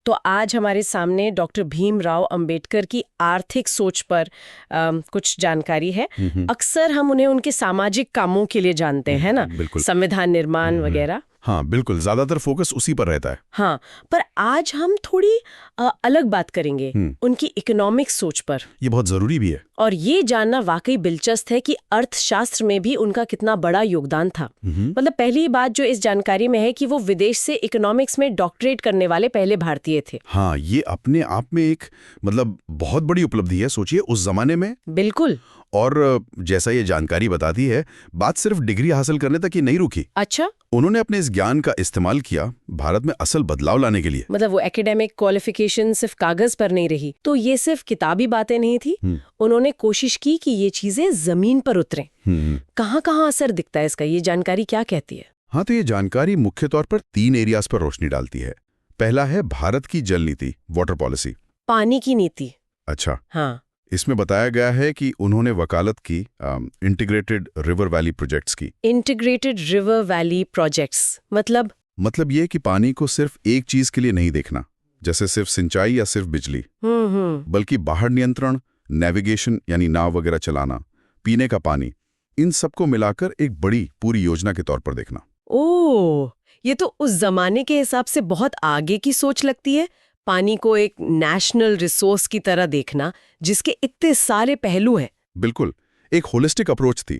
तो आज हमारे सामने डॉक्टर भीमराव अंबेडकर की आर्थिक सोच पर कुछ जानकारी है। अक्सर हम उन्हें उनके सामाजिक कामों के लिए जानते हैं ना, बिल्कुल। संविधान निर्माण वगैरह। हाँ बिल्कुल, ज्यादातर फोकस उसी पर रहता है। हाँ, पर आज हम थोड़ी अलग बात करेंगे, उनकी इकोनॉमिक सोच पर। ये बहुत जरूरी भी है। और ये जानना वाकई दिलचस्प है कि अर्थशास्त्र में भी उनका कितना बड़ा योगदान था। मतलब पहली बात जो इस जानकारी में है कि वो विदेश से इकोनॉमिक्स में डॉक्टरेट करने वाले पहले भारतीय थे। हाँ, ये अपने आप में एक बहुत बड़ी उपलब्धि है, सोचिए उस जमाने में। बिल्कुल। और जैसा ये जानकारी बताती है, बात सिर्फ डिग्री हासिल करने तक ही नहीं रुकी। अच्छा। उन्होंने अपने इस ज्ञान का इस्तेमाल किया भारत में असल बदलाव लाने के लिए। मतलब वो एकेडमिक क्वालिफिकेशन सिर्फ कागज पर नहीं रही, तो ये सिर्फ किताबी बातें नहीं थी। उन्होंने कोशिश की कि ये चीजें जमीन पर उतरें। कहाँ-कहाँ असर दिखता है इसका, ये जानकारी क्या कहती है? हाँ, तो ये जानकारी मुख्य तौर पर 3 एरियाज पर रोशनी डालती है। पहला है भारत की जल नीति, वाटर पॉलिसी। पानी की नीति। अच्छा। हाँ। इसमें बताया गया है कि उन्होंने वकालत की इंटीग्रेटेड रिवर वैली प्रोजेक्ट्स की। इंटीग्रेटेड रिवर वैली प्रोजेक्ट्स मतलब ये कि पानी को सिर्फ एक चीज के लिए नहीं देखना, जैसे सिर्फ सिंचाई या सिर्फ बिजली, बल्कि बाहर नियंत्रण, नेविगेशन यानी नाव वगैरह चलाना, पीने का पानी, इन सबको मिलाकर एक बड़ी पूरी योजना के तौर पर देखना। ओह, ये तो उस जमाने के हिसाब से बहुत आगे की सोच लगती है। पानी को एक नेशनल रिसोर्स की तरह देखना, जिसके इतने सारे पहलू हैं। बिल्कुल, एक होलिस्टिक अप्रोच थी।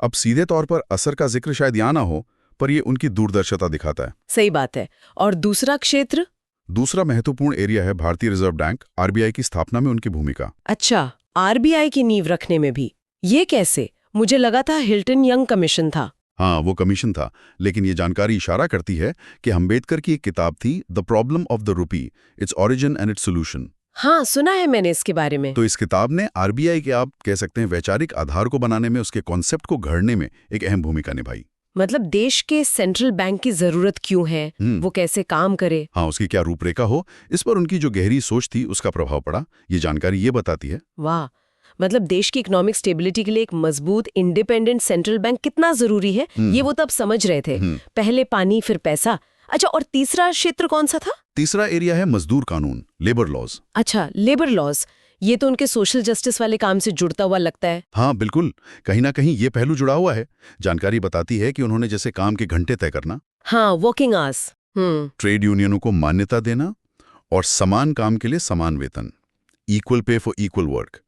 अब सीधे तौर पर असर का जिक्र शायद यहाँ ना हो, पर ये उनकी दूरदर्शिता दिखाता है। सही बात है। और दूसरा क्षेत्र? दूसरा महत्वपूर्ण एरिया है भारतीय रिजर्व बैंक, आरबीआई की स्थापना में उनकी भूमिका। अच्छा, आरबीआई की नींव रखने में भी? ये कैसे? मुझे लगा था हिल्टन यंग कमीशन था। हाँ, वो कमीशन था, लेकिन ये जानकारी इशारा करती है कि अंबेडकर की एक किताब थी, the problem of the rupee, its origin and its solution. हाँ, सुना है मैंने इसके बारे में। तो इस किताब ने आरबीआई के, आप कह सकते हैं, वैचारिक आधार को बनाने में, उसके कॉन्सेप्ट को घड़ने में एक अहम भूमिका निभाई। मतलब देश के सेंट्रल बैंक की जरूरत क्यों है, वो कैसे काम करे, हाँ, उसकी क्या रूपरेखा हो, इस पर उनकी जो गहरी सोच थी उसका प्रभाव पड़ा। ये जानकारी ये बताती है। वाह, मतलब देश की इकोनॉमिक स्टेबिलिटी के लिए एक मजबूत इंडिपेंडेंट सेंट्रल बैंक कितना जरूरी है, ये वो तब समझ रहे थे। पहले पानी फिर पैसा। अच्छा, और तीसरा क्षेत्र कौन सा था? तीसरा एरिया है मजदूर कानून, लेबर लॉज। अच्छा, लेबर लॉज। ये तो उनके सोशल जस्टिस वाले काम से जुड़ता हुआ लगता है। हाँ बिल्कुल, कहीं ना कहीं ये पहलू जुड़ा हुआ है। जानकारी बताती है कि उन्होंने जैसे काम के घंटे तय करना, हाँ, वर्किंग आवर्स, ट्रेड यूनियनों को मान्यता देना और समान काम के लिए समान वेतन, equal pay for equal work,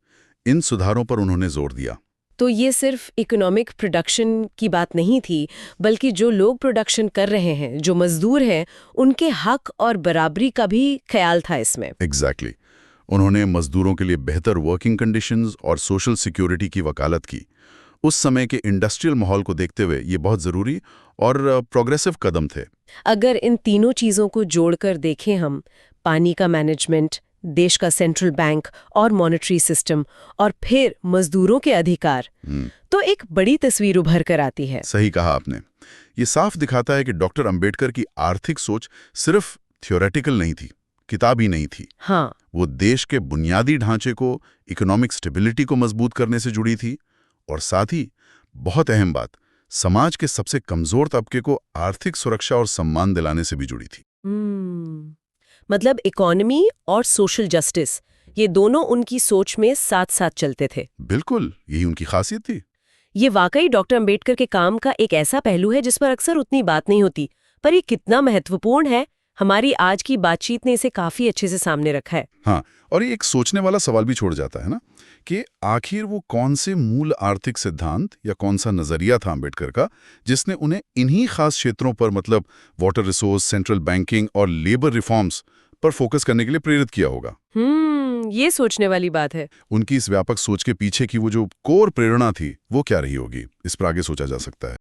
इन सुधारों पर उन्होंने जोर दिया। तो ये सिर्फ इकोनॉमिक प्रोडक्शन की बात नहीं थी, बल्कि जो लोग प्रोडक्शन कर रहे हैं, जो मजदूर हैं, उनके हक और बराबरी का भी ख्याल था इसमें। एग्जैक्टली। उन्होंने मजदूरों के लिए बेहतर वर्किंग कंडीशंस और सोशल सिक्योरिटी की वकालत की। उस समय के इंडस्ट्रियल माहौल को देखते हुए ये बहुत ज़रूरी और प्रोग्रेसिव कदम थे। अगर इन तीनों चीज़ों को जोड़कर देखें हम, पानी का मैनेजमेंट, देश का सेंट्रल बैंक और मॉनेटरी सिस्टम, और फिर मजदूरों के अधिकार, तो एक बड़ी तस्वीर उभर कर आती है। सही कहा आपने। ये साफ दिखाता है कि डॉक्टर अंबेडकर की आर्थिक सोच सिर्फ थ्योरेटिकल नहीं थी, किताबी नहीं थी। हाँ, वो देश के बुनियादी ढांचे को, इकोनॉमिक स्टेबिलिटी को मजबूत करने से जुड़ी थी, और साथ ही बहुत अहम बात, समाज के सबसे कमजोर तबके को आर्थिक सुरक्षा और सम्मान दिलाने से भी जुड़ी थी। मतलब इकोनॉमी और सोशल जस्टिस, ये दोनों उनकी सोच में साथ साथ चलते थे। बिल्कुल, यही उनकी खासियत थी। ये वाकई डॉक्टर अंबेडकर के काम का एक ऐसा पहलू है जिस पर अक्सर उतनी बात नहीं होती, पर ये कितना महत्वपूर्ण है, हमारी आज की बातचीत ने इसे काफी अच्छे से सामने रखा है। हाँ, और ये एक सोचने वाला सवाल भी छोड़ जाता है ना, कि आखिर वो कौन से मूल आर्थिक सिद्धांत या कौन सा नजरिया था अंबेडकर का, जिसने उन्हें इन्हीं खास क्षेत्रों पर, मतलब वाटर रिसोर्स, सेंट्रल बैंकिंग और लेबर रिफॉर्म्स पर फोकस करने के लिए प्रेरित किया होगा। ये सोचने वाली बात है। उनकी इस व्यापक सोच के पीछे की वो जो कोर प्रेरणा थी, वो क्या रही होगी, इस पर आगे सोचा जा सकता है।